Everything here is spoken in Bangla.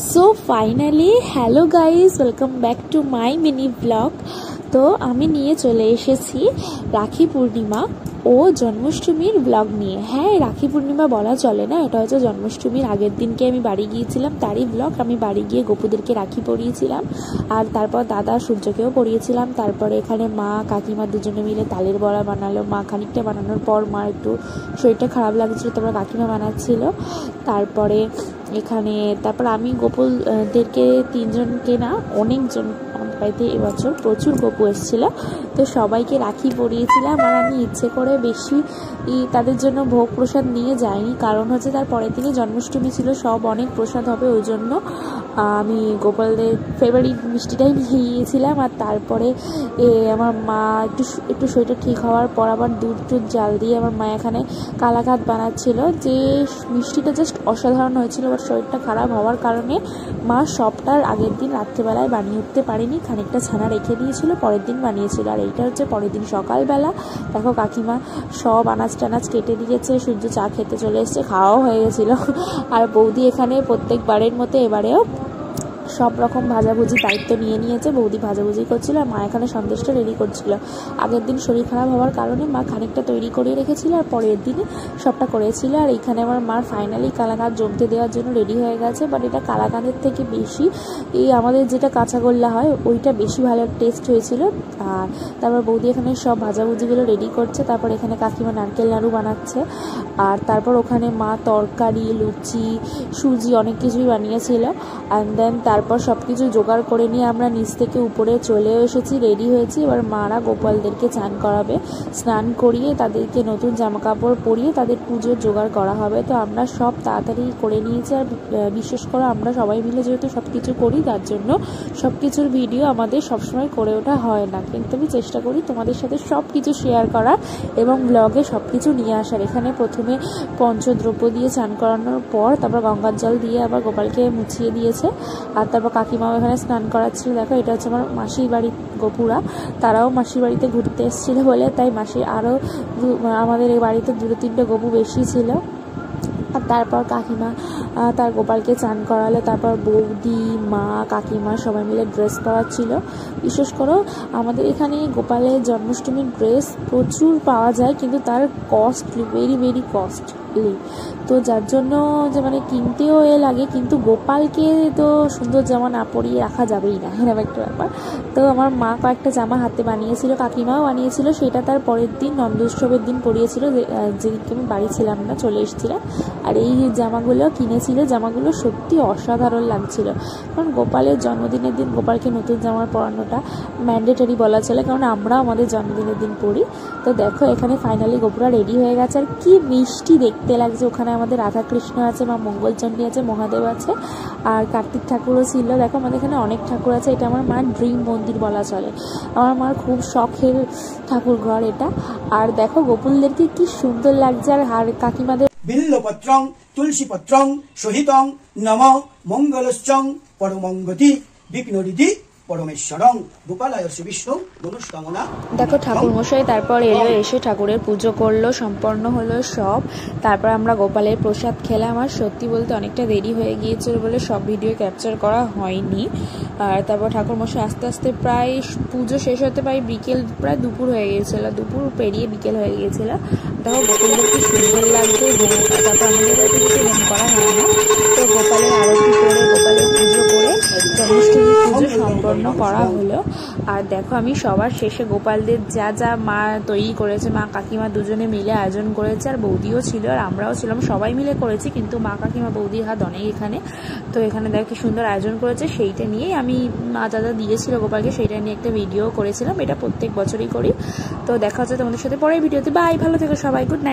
So finally hello guys welcome back to my mini blog. तो आमी निये चले एसेছি राखी पूर्णिमा ও জন্মাষ্টমীর ব্লগ নিয়ে। হ্যাঁ, রাখি পূর্ণিমা বলা চলে না, এটা হচ্ছে জন্মাষ্টমীর আগের দিনকে আমি বাড়ি গিয়েছিলাম তারই ব্লগ। আমি বাড়ি গিয়ে গোপুদেরকে রাখি পরিয়েছিলাম আর তারপর দাদা সূর্যকেও পরিয়েছিলাম। তারপরে এখানে মা কাকিমা দুজনে মিলে তালের বড়া বানালো। মা খানিকটা বানানোর পর মা একটু শরীরটা খারাপ লাগছিল, তারপর কাকিমা বানাচ্ছিল। তারপরে এখানে আমি গোপুদেরকে তিনজনকে না অনেকজন বাড়িতে এবছর প্রচুর গপু এসেছিল, তো সবাইকে রাখি পরিয়েছিলাম। আর আমি ইচ্ছে করে বেশি তাদের জন্য ভোগ প্রসাদ নিয়ে যাইনি, কারণ হচ্ছে তার পরের দিনে জন্মাষ্টমী ছিল, সব অনেক প্রসাদ হবে, ওই জন্য আমি গোপালদের ফেভারিট মিষ্টিটাই নিয়ে গিয়েছিলাম। আর তারপরে আমার মা একটু শরীরটা ঠিক হওয়ার পর আবার দুধ জাল দিয়ে আমার মা এখানে কালাকাঁদ বানাচ্ছিল, যে মিষ্টিটা জাস্ট অসাধারণ হয়েছিল। বাট শরীরটা খারাপ হওয়ার কারণে মা সবটার আগের দিন রাত্রেবেলায় বানিয়ে উঠতে পারেনি, খানিকটা ছানা রেখে দিয়েছিল, পরের দিন বানিয়েছিল। আর এইটা হচ্ছে পরের দিন সকালবেলা। দেখো কাকিমা সব আনাজ টানাজ কেটে দিয়েছে, সূর্য চা খেতে চলে এসছে, খাওয়াও হয়ে গেছিলো। আর বৌদি এখানে প্রত্যেকবারের মতো এবারেও সব রকম ভাজাভুজি দায়িত্ব নিয়ে নিয়েছে। বৌদি ভাজাভুজি করছিল আর মা এখানে সন্দেশটা রেডি করছিল। আগের দিন শরীর খারাপ হওয়ার কারণে মা খানিকটা তৈরি করে রেখেছিল আর পরের দিনে সবটা করেছিল। আর এখানে আমার মার ফাইনালি কালাকাঁদ জমতে দেওয়ার জন্য রেডি হয়ে গেছে। বাট এটা কালাকাঁদের থেকে বেশি আমাদের যেটা কাঁচাগোল্লা হয় ওইটা বেশি ভালো টেস্ট হয়েছিল। আর তারপর বৌদি এখানে সব ভাজাভুজিগুলো রেডি করছে। তারপর এখানে কাকিমা নারকেল নাড়ু বানাচ্ছে। আর তারপর ওখানে মা তরকারি, লুচি, সুজি অনেক কিছুই বানিয়েছিল। অ্যান্ড দেন তারপর সব কিছু জোগাড় করে নিয়ে আমরা নিচ থেকে উপরে চলে এসেছি, রেডি হয়েছি। এবার মারা গোপালদেরকে চান করাবে, স্নান করিয়ে তাদেরকে নতুন জামা কাপড় পরিয়ে তাদের পুজোর জোগাড় করা হবে। তো আমরা সব তাড়াতাড়ি করে নিয়েছি। আর বিশেষ করে আমরা সবাই মিলে যেহেতু সব কিছু করি, তার জন্য সব কিছুর ভিডিও আমাদের সবসময় করে ওঠা হয় না, কিন্তু আমি চেষ্টা করি তোমাদের সাথে সব কিছু শেয়ার করার এবং ব্লগে সব কিছু নিয়ে আসার। এখানে প্রথমে পঞ্চদ্রব্য দিয়ে চান করানোর পর তারপর গঙ্গার জল দিয়ে আবার গোপালকে মুছিয়ে দিয়েছে। আর তারপর কাকিমাও এখানে স্নান করাচ্ছিল। দেখো এটা হচ্ছে আমার মাসির বাড়ির গোপুরা, তারাও মাসির বাড়িতে ঘুরতে এসেছিলো বলে তাই মাসি আরও আমাদের এই বাড়িতে 2-3টে গপু বেশি ছিল। আর তারপর কাকিমা তার গোপালকে চান করালো। তারপর বৌদি, মা, কাকিমা সবাই মিলে ড্রেস পরাচ্ছিল। বিশেষ করে আমাদের এখানে গোপালের জন্মাষ্টমীর ড্রেস প্রচুর পাওয়া যায়, কিন্তু তার কস্টলি, ভেরি কস্টলি। তো যার জন্য যে কিনতেও লাগে, কিন্তু গোপালকে তো সুন্দর জামা না পরিয়ে রাখা যাবেই না, এরকম একটা ব্যাপার। তো আমার মা কয়েকটা জামা হাতে বানিয়েছিল, কাকিমাও বানিয়েছিল, সেটা তার পরের দিন নন্দোৎসবের দিন পরিয়েছিল, যেদিনকে আমি বাড়ি ছিলাম না, চলে এসেছিলাম। আর এই জামাগুলো কিনেছিল, জামাগুলো সত্যি অসাধারণ লাগছিল, কারণ গোপালের জন্মদিনের দিন গোপালকে নতুন জামা পরানোটা ম্যান্ডেটরি বলা চলে, কারণ আমরাও আমাদের জন্মদিনের দিন পরি। তো দেখো এখানে ফাইনালি গোপুরা রেডি হয়ে গেছে। আর কি মিষ্টি দেখতে লাগছে। ওখানে আমাদের রাধাকৃষ্ণ আছে, মা মঙ্গলচণ্ডী আছে, মহাদেব আছে, আর কার্তিক ঠাকুরও ছিল। দেখো আমাদের এখানে অনেক ঠাকুর আছে। এটা আমার মার ড্রিম মন্দির বলা চলে, আমার মার খুব শখের ঠাকুর ঘর এটা। আর দেখো গোপুলদেরকে কি সুন্দর লাগছে। আর কাকিমাদের বিল্লপত্রং তুলসীপত্রং সহিতং নম মঙ্গলশ্চং পরমঙ্গতি বিঘ্নরিধি পরমেশ্বরং গোপালায় শ্রী বিষ্ণু মনুষ্কামনা। দেখো ঠাকুর মশাই তারপর এলো, এসে ঠাকুরের পুজো করলো, সম্পন্ন হলো সব। তারপর আমরা গোপালের প্রসাদ খেলাম। আর সত্যি বলতে অনেকটা দেরি হয়ে গিয়েছিল বলে সব ভিডিও ক্যাপচার করা হয়নি। আর তারপর ঠাকুর মশাই আস্তে আস্তে প্রায় পুজো শেষ হতে প্রায় দুপুর হয়ে গিয়েছিল, দুপুর পেরিয়ে বিকেল হয়ে গিয়েছিল। দেখো গোপালদের কি সুন্দর লাগছে। তারপর আমাদের বাড়িতে কিছু হোম করা হয় না, তো গোপালের আরতি করে গোপালের পুজো করে জন্মাষ্টমী পুজো সম্পন্ন করা হলো। আর দেখো আমি সবার শেষে গোপালদের যা মা তৈরি করেছে, মা কাকিমা দুজনে মিলে আয়োজন করেছে, আর বৌদিও ছিল আর আমরাও ছিলাম, সবাই মিলে করেছি, কিন্তু মা কাকিমা বৌদির হাত অনেক এখানে। তো এখানে দেখো কি সুন্দর আয়োজন করেছে, সেইটা নিয়েই আমি মা দাদা দিয়েছিল গোপালকে, সেইটা নিয়ে একটা ভিডিও করেছিলাম। এটা প্রত্যেক বছরই করি। তো দেখা হচ্ছে তোমাদের সাথে পরের ভিডিওতে। বাই, ভালো থেকো সবাই, গুড নাইট।